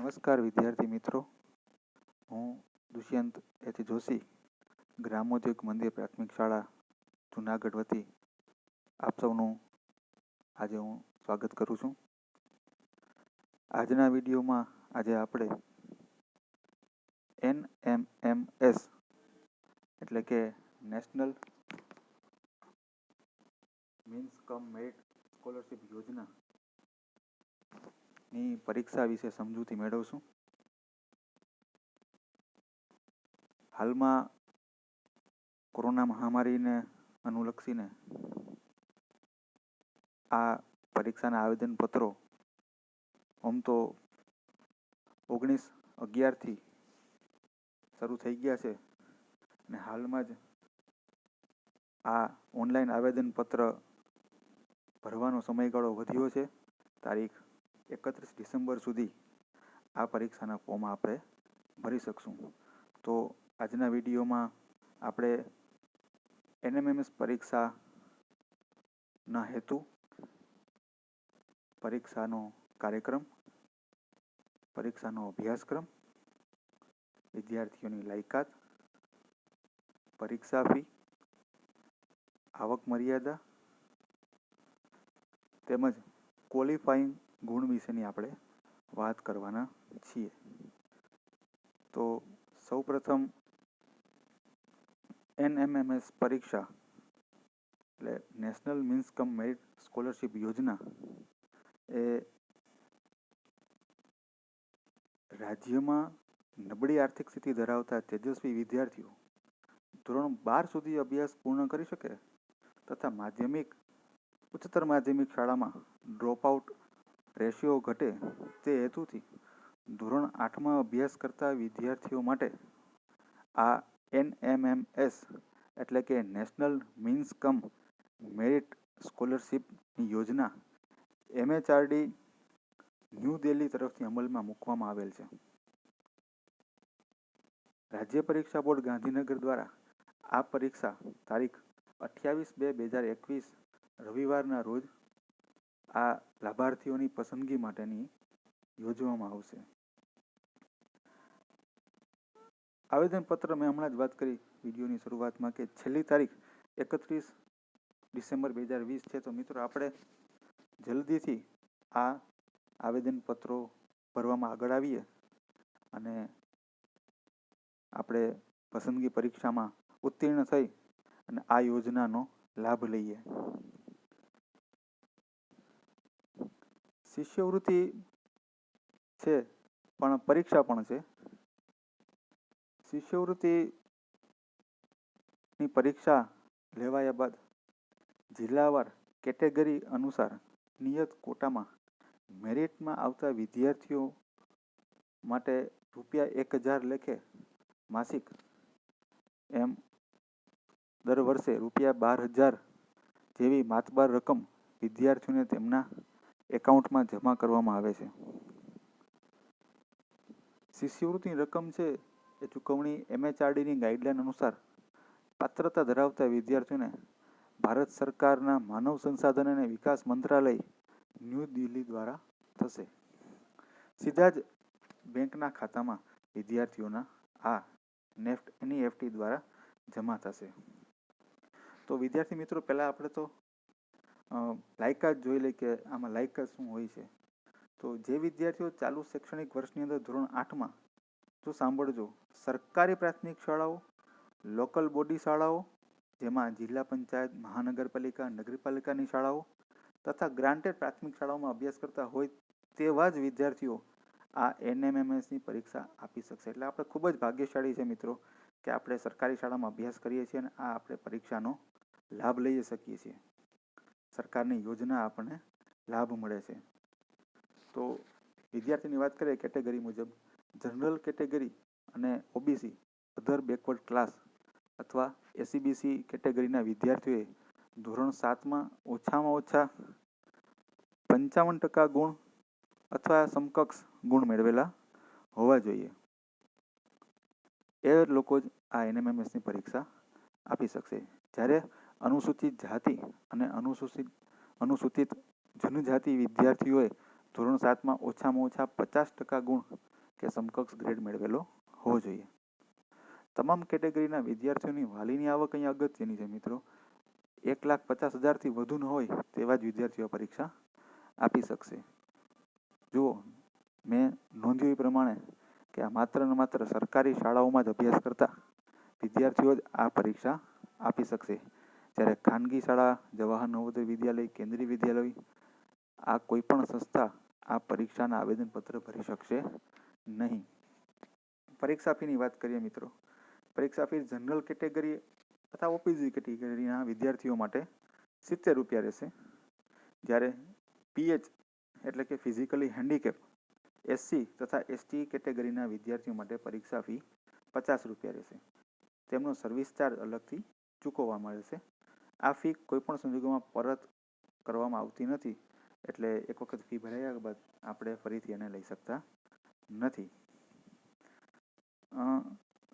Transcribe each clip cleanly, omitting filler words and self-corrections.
નમસ્કાર વિદ્યાર્થી મિત્રો, હું દુષ્યંત એચ જોશી, ગ્રામોદ્યોગ મંદિર પ્રાથમિક શાળા જુનાગઢ વતી આપ સૌનું આજે હું સ્વાગત કરું છું. આજના વિડીયોમાં આજે આપણે NMMS એટલે કે નેશનલ મીન્સ કમ મેરિટ સ્કોલરશિપ યોજના ની પરીક્ષા વિશે સમજૂતી મેળવશું. હાલમાં કોરોના મહામારીને અનુલક્ષીને આ પરીક્ષાના આવેદનપત્રો આમ તો 19/11થી શરૂ થઈ ગયા છે અને હાલમાં જ આ ઓનલાઈન આવેદનપત્ર ભરવાનો સમયગાળો વધ્યો છે. તારીખ 31 ડિસેમ્બર સુધી આ પરીક્ષાના ફોર્મ આપણે ભરી શકશું. તો આજના વિડીયોમાં આપણે NMMS પરીક્ષાના હેતુ, પરીક્ષાનો કાર્યક્રમ, પરીક્ષાનો અભ્યાસક્રમ, વિદ્યાર્થીઓની લાયકાત, પરીક્ષા ફી, આવક મર્યાદા તેમજ ક્વોલિફાઈંગ ગુણ વિશેની આપણે વાત કરવાના છીએ. તો સૌપ્રથમ NMMS પરીક્ષા એટલે નેશનલ મીન્સ કમ મેરિટ સ્કોલરશિપ યોજના એ રાજ્યમાં નબળી આર્થિક સ્થિતિ ધરાવતા તેજસ્વી વિદ્યાર્થીઓ ધોરણ 12 સુધી અભ્યાસ પૂર્ણ કરી શકે તથા ઉચ્ચતર માધ્યમિક શાળામાં ડ્રોપઆઉટ રેશિયો ઘટે તે હેતુથી ધોરણ 8માં અભ્યાસ કરતા વિદ્યાર્થીઓ માટે આ NMMS એટલે કે નેશનલ મીન્સ કમ મેરિટ સ્કોલરશિપની યોજના MHRD ન્યૂ દિલ્હી તરફથી અમલમાં મૂકવામાં આવેલ છે. રાજ્ય પરીક્ષા બોર્ડ ગાંધીનગર દ્વારા આ પરીક્ષા તારીખ 28/2/2021 રવિવારના રોજ આ લાભાર્થીઓની પસંદગી માટેની યોજવામાં આવશે. આવેદનપત્ર મેં હમણાં જ વાત કરી વિડીયોની શરૂઆતમાં કે છેલ્લી તારીખ 31 ડિસેમ્બર 2020 છે. તો મિત્રો આપણે જલ્દીથી આ આવેદનપત્રો ભરવામાં આગળ આવીએ અને આપણે પસંદગી પરીક્ષામાં ઉત્તીર્ણ થઈ અને આ યોજનાનો લાભ લઈએ. શિષ્યવૃત્તિ છે પણ પરીક્ષા પણ છે. શિષ્યવૃત્તિની પરીક્ષા લેવાયા બાદ જિલ્લાવાર કેટેગરી અનુસાર નિયત કોટામાં મેરિટમાં આવતા વિદ્યાર્થીઓ માટે ₹1000 લેખે માસિક એમ દર વર્ષે ₹12,000 જેવી માતબાર રકમ વિદ્યાર્થીઓને તેમના એકાઉન્ટમાં જમા કરવામાં આવે છે. શિષ્યવૃત્તિની રકમ છે એ ચૂકવણી MHRDની ગાઈડલાઈન અનુસાર પાત્રતા ધરાવતા વિદ્યાર્થીઓને ભારત સરકારના માનવ સંસાધન અને વિકાસ મંત્રાલય ન્યૂ દિલ્હી દ્વારા થશે. સીધા જ બેંકના ખાતામાં વિદ્યાર્થીઓના આ NEFT દ્વારા જમા થશે. તો વિદ્યાર્થી મિત્રો, પહેલાં આપણે તો લાયકાત જોઈ લઈએ કે આમાં લાયકાત શું હોય છે. તો જે વિદ્યાર્થીઓ ચાલુ શૈક્ષણિક વર્ષની અંદર ધોરણ 8માં, જો સાંભળજો, સરકારી પ્રાથમિક શાળાઓ, લોકલ બોડી શાળાઓ જેમાં જિલ્લા પંચાયત, મહાનગરપાલિકા, નગરપાલિકાની શાળાઓ તથા ગ્રાન્ટેડ પ્રાથમિક શાળાઓમાં અભ્યાસ કરતા હોય તેવા જ વિદ્યાર્થીઓ આ NMMSની પરીક્ષા આપી શકશે. એટલે આપણે ખૂબ જ ભાગ્યશાળી છે મિત્રો કે આપણે સરકારી શાળામાં અભ્યાસ કરીએ છીએ અને આ આપણે પરીક્ષાનો લાભ લઈ શકીએ છીએ. સરકારની યોજના આપણને લાભ મળે છે. તો વિદ્યાર્થીની વાત કરીએ કેટેગરી મુજબ, જનરલ કેટેગરી અને OBC અધર બેકવર્ડ ક્લાસ અથવા SEBC કેટેગરીના વિદ્યાર્થીઓએ ધોરણ 7માં ઓછામાં ઓછા 55% ગુણ અથવા સમકક્ષ ગુણ મેળવેલા હોવા જોઈએ. એ લોકો જ આ NMMSની પરીક્ષા આપી શકશે. જ્યારે અનુસૂચિત જાતિ અને અનુસૂચિત જનજાતિ વિદ્યાર્થીઓએ ધોરણ 7માં ઓછામાં ઓછા 50% ગુણ કે સમકક્ષ ગ્રેડ મેળવેલો હોવો જોઈએ. તમામ કેટેગરીના વિદ્યાર્થીઓની વાલીની આવક અહીંયા અગત્યની છે મિત્રો. 1,50,000થી વધુ ન હોય તેવા જ વિદ્યાર્થીઓ પરીક્ષા આપી શકશે. જુઓ, મેં નોંધ્યું એ પ્રમાણે કે આ માત્ર ને માત્ર સરકારી શાળાઓમાં જ અભ્યાસ કરતા વિદ્યાર્થીઓ જ આ પરીક્ષા આપી શકશે, જ્યારે ખાનગી શાળા, જવાહર નવોદય વિદ્યાલય, કેન્દ્રીય વિદ્યાલય, આ કોઈ પણ સંસ્થા આ પરીક્ષાના આવેદનપત્ર ભરી શકશે નહીં. પરીક્ષા ફીની વાત કરીએ મિત્રો. પરીક્ષા ફી જનરલ કેટેગરી તથા ઓપીસી કેટેગરીના વિદ્યાર્થીઓ માટે 70 રૂપિયા રહેશે, જ્યારે પીએચ એટલે કે ફિઝિકલી હેન્ડીકેપ, એસસી તથા એસટી કેટેગરીના વિદ્યાર્થીઓ માટે પરીક્ષા ફી 50 રૂપિયા રહેશે. તેમનો સર્વિસ ચાર્જ અલગથી ચૂકવવામાં રહેશે. આ ફી કોઈપણ સંજોગોમાં પરત કરવામાં આવતી નથી, એટલે એક વખત ફી ભરાયા બાદ આપણે ફરીથી એને લઈ શકતા નથી.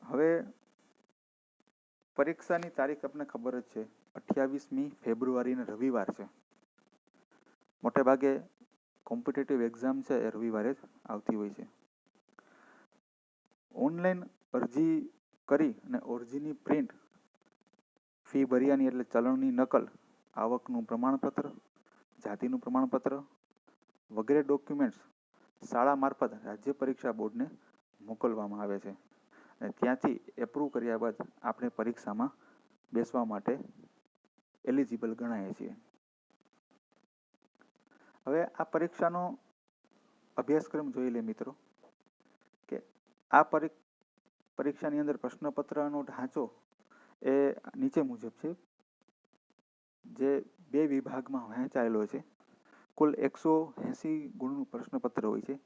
હવે પરીક્ષાની તારીખ આપણને ખબર જ છે, 28મી ફેબ્રુઆરીને રવિવાર છે. મોટે ભાગે કોમ્પિટિટિવ એક્ઝામ છે એ રવિવારે જ આવતી હોય છે. ઓનલાઈન અરજી કરી અને અરજીની પ્રિન્ટ, ફી ભર્યાની એટલે ચલણની નકલ, આવકનું પ્રમાણપત્ર, જાતિનું પ્રમાણપત્ર વગેરે ડોક્યુમેન્ટ્સ શાળા મારફત રાજ્ય પરીક્ષા બોર્ડને મોકલવામાં આવે છે, અને ત્યાંથી એપ્રૂવ કર્યા બાદ આપણે પરીક્ષામાં બેસવા માટે એલિજિબલ ગણાય છીએ. હવે આ પરીક્ષાનો અભ્યાસક્રમ જોઈ લે મિત્રો, કે આ પરીક્ષાની અંદર પ્રશ્નપત્રનો ઢાંચો એ નીચે મુજબ છે, જે 2 વિભાગમાં વહેંચાયેલો છે. કુલ 180 ગુણનું પ્રશ્નપત્ર હોય છે,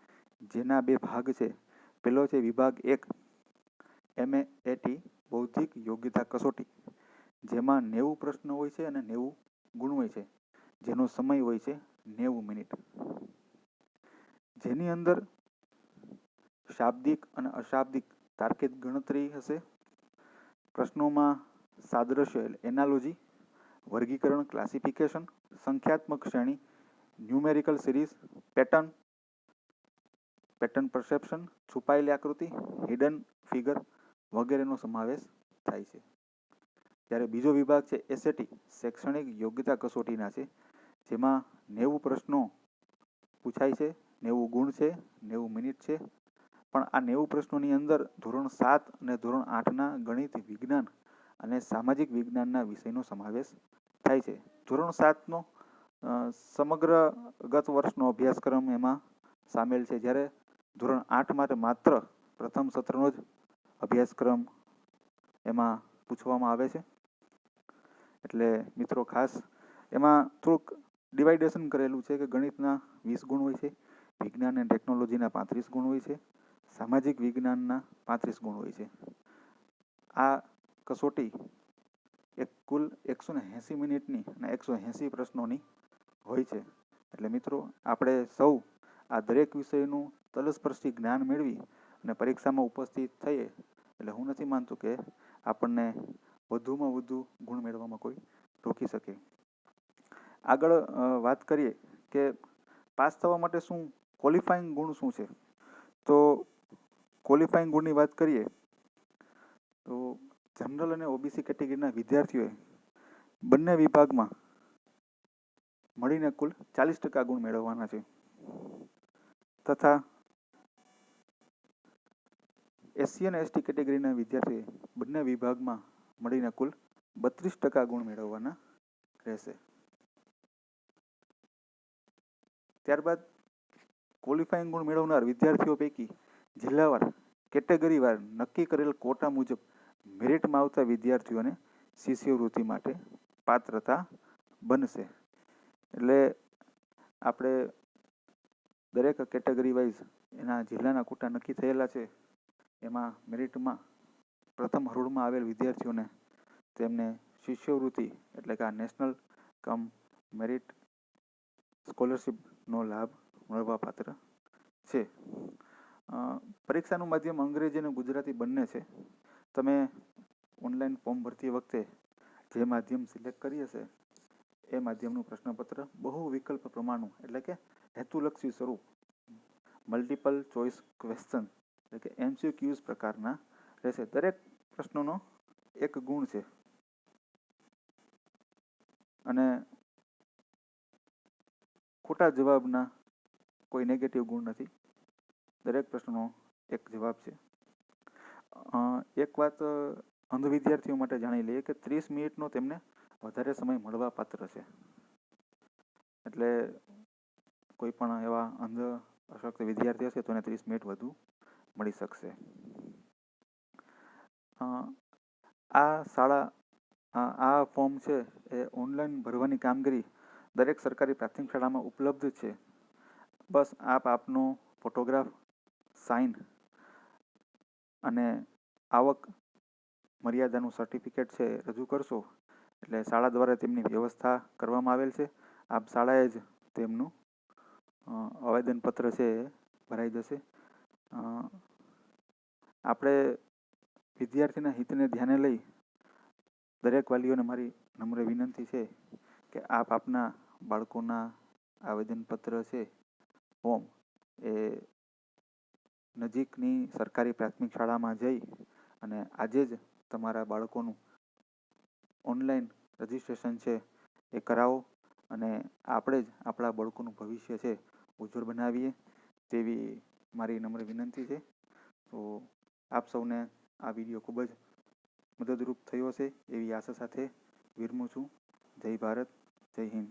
જેના 2 ભાગ છે. પહેલો છે વિભાગ 1 MAT બૌદ્ધિક યોગ્યતા કસોટી, જેમાં 90 પ્રશ્નો હોય છે અને 90 ગુણ હોય છે, જેનો સમય હોય છે 90 મિનિટ. જેની અંદર શાબ્દિક અને અશાબ્દિક તાર્કિક ગણતરી હશે. પ્રશ્નોમાં સાદ્રશ્ય એટલે એનાલોજી, વર્ગીકરણ ક્લાસિફિકેશન, સંખ્યાત્મક શ્રેણી, ન્યુમેરિકલ સિરીઝ, પેટર્ન પરસેપ્શન, છુપાયેલી આકૃતિ, હિડન ફિગર વગેરેનો સમાવેશ થાય છે. જ્યારે બીજો વિભાગ છે એસએટી શૈક્ષણિક યોગ્યતા કસોટીના છે, જેમાં 90 પ્રશ્નો પૂછાય છે, 90 ગુણ છે, 90 મિનિટ છે. પણ આ 90 પ્રશ્નોની અંદર ધોરણ 7 અને ધોરણ 8ના ગણિત, વિજ્ઞાન અને સામાજિક વિજ્ઞાનના વિષયનો સમાવેશ થાય છે. ધોરણ 7નો સમગ્ર ગત વર્ષનો અભ્યાસક્રમ એમાં સામેલ છે, જ્યારે ધોરણ 8 માટે માત્ર પ્રથમ સત્રનો જ અભ્યાસક્રમ એમાં પૂછવામાં આવે છે. એટલે મિત્રો ખાસ એમાં થોડુંક ડિવાઇડેશન કરેલું છે કે ગણિતના 20 ગુણ હોય છે, વિજ્ઞાન અને ટેકનોલોજીના 35 ગુણ હોય છે, સામાજિક વિજ્ઞાનના 35 ગુણ હોય છે. આ કસોટી એક કુલ 180 મિનિટની અને 180 પ્રશ્નોની હોય છે. એટલે મિત્રો આપણે સૌ આ દરેક વિષયનું તલસ્પર્શી જ્ઞાન મેળવી અને પરીક્ષામાં ઉપસ્થિત થઈએ, એટલે હું નથી માનતો કે આપણને વધુમાં વધુ ગુણ મેળવવામાં કોઈ રોકી શકે. આગળ વાત કરીએ કે પાસ થવા માટે શું ક્વોલિફાઈંગ ગુણ શું છે. તો ક્વોલિફાઈંગ ગુણની વાત કરીએ તો જનરલ અને ઓબીસી કેટેગરીના વિદ્યાર્થીઓએ બંને વિભાગમાં મળીને કુલ 40% ગુણ મેળવવાના છે, તથા એસસી અને એસટી કેટેગરીના વિદ્યાર્થીઓએ બંને વિભાગમાં મળીને કુલ 32% ગુણ મેળવવાના રહેશે. ત્યારબાદ ક્વોલિફાઈંગ ગુણ મેળવનાર વિદ્યાર્થીઓ પૈકી જિલ્લાવાર કેટેગરીવાર નક્કી કરેલ કોટા મુજબ મેરિટમાં આવતા વિદ્યાર્થીઓને શિષ્યવૃત્તિ માટે પાત્રતા બનશે. એટલે આપણે દરેક કેટેગરી વાઇઝ એના જિલ્લાના કોટા નક્કી થયેલા છે. એમાં મેરિટમાં પ્રથમ હરોળમાં આવેલ વિદ્યાર્થીઓને તેમને શિષ્યવૃત્તિ એટલે કે આ નેશનલ કમ મેરિટ સ્કોલરશિપનો લાભ મળવાપાત્ર છે. પરીક્ષાનું માધ્યમ અંગ્રેજી અને ગુજરાતી બંને છે. તમે ઓનલાઈન ફોર્મ ભરતી વખતે જે માધ્યમ સિલેક્ટ કરી હશે એ માધ્યમનું પ્રશ્નપત્ર બહુ વિકલ્પ પ્રમાણનું એટલે કે હેતુલક્ષી સ્વરૂપ મલ્ટિપલ ચોઇસ ક્વેશ્ચન એટલે કે MCQs પ્રકારના રહેશે. દરેક પ્રશ્નોનો એક ગુણ છે અને ખોટા જવાબના કોઈ નેગેટિવ ગુણ નથી. દરેક પ્રશ્નનો એક જવાબ છે. એક વાત અંધ વિદ્યાર્થીઓ માટે જાણી લઈએ કે 30 મિનિટનો તેમને વધારે સમય મળવા પાત્ર છે. એટલે કોઈ પણ એવા અંધ અશક્ત વિદ્યાર્થી હશે તો એને 30 મિનિટ વધુ મળી શકશે. આ ફોર્મ છે એ ઓનલાઈન ભરવાની કામગીરી દરેક સરકારી પ્રાથમિક શાળામાં ઉપલબ્ધ છે. બસ આપ આપનો ફોટોગ્રાફ, સાઇન અને આવક મર્યાદાનું સર્ટિફિકેટ છે રજૂ કરશો એટલે શાળા દ્વારા તેમની વ્યવસ્થા કરવામાં આવેલ છે. આપ શાળાએ જ તેમનું આવેદનપત્ર છે એ ભરાઈ જશે. આપણે વિદ્યાર્થીના હિતને ધ્યાને લઈ દરેક વાલીઓને મારી નમ્ર વિનંતી છે કે આપ આપના બાળકોના આવેદનપત્ર છે ફોર્મ એ નજીકની સરકારી પ્રાથમિક શાળામાં જઈ અને આજે જ તમારા બાળકોનું ઓનલાઈન રજિસ્ટ્રેશન છે એ કરાવો અને આપણે જ આપણા બાળકોનું ભવિષ્ય છે ઉજ્જવળ બનાવીએ તેવી મારી નમ્ર વિનંતી છે. તો આપ સૌને આ વિડીયો ખૂબ જ મદદરૂપ થયો હશે એવી આશા સાથે વિરમું છું. જય ભારત, જય હિન્દ.